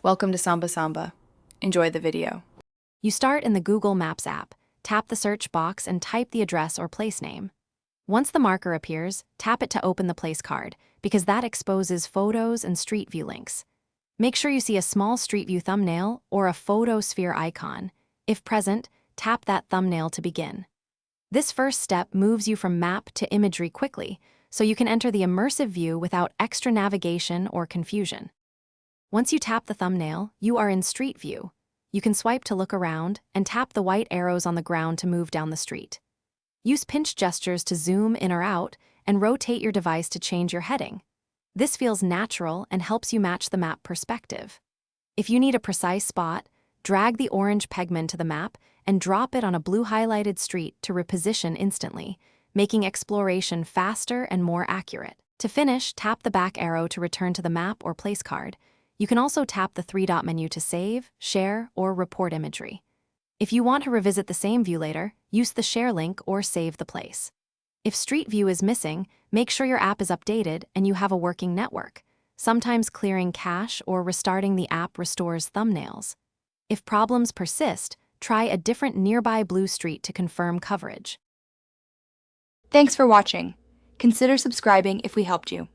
Welcome to Samba Samba. Enjoy the video. You start in the Google Maps app, tap the search box and type the address or place name. Once the marker appears, tap it to open the place card, because that exposes photos and Street View links. Make sure you see a small Street View thumbnail or a photo sphere icon. If present, tap that thumbnail to begin. This first step moves you from map to imagery quickly, so you can enter the immersive view without extra navigation or confusion. Once you tap the thumbnail, you are in Street View. You can swipe to look around and tap the white arrows on the ground to move down the street. Use pinch gestures to zoom in or out and rotate your device to change your heading. This feels natural and helps you match the map perspective. If you need a precise spot, drag the orange pegman to the map and drop it on a blue highlighted street to reposition instantly, making exploration faster and more accurate. To finish, tap the back arrow to return to the map or place card. You can also tap the three-dot menu to save, share, or report imagery. If you want to revisit the same view later, use the share link or save the place. If Street View is missing, make sure your app is updated and you have a working network. Sometimes clearing cache or restarting the app restores thumbnails. If problems persist, try a different nearby blue street to confirm coverage. Thanks for watching. Consider subscribing if we helped you.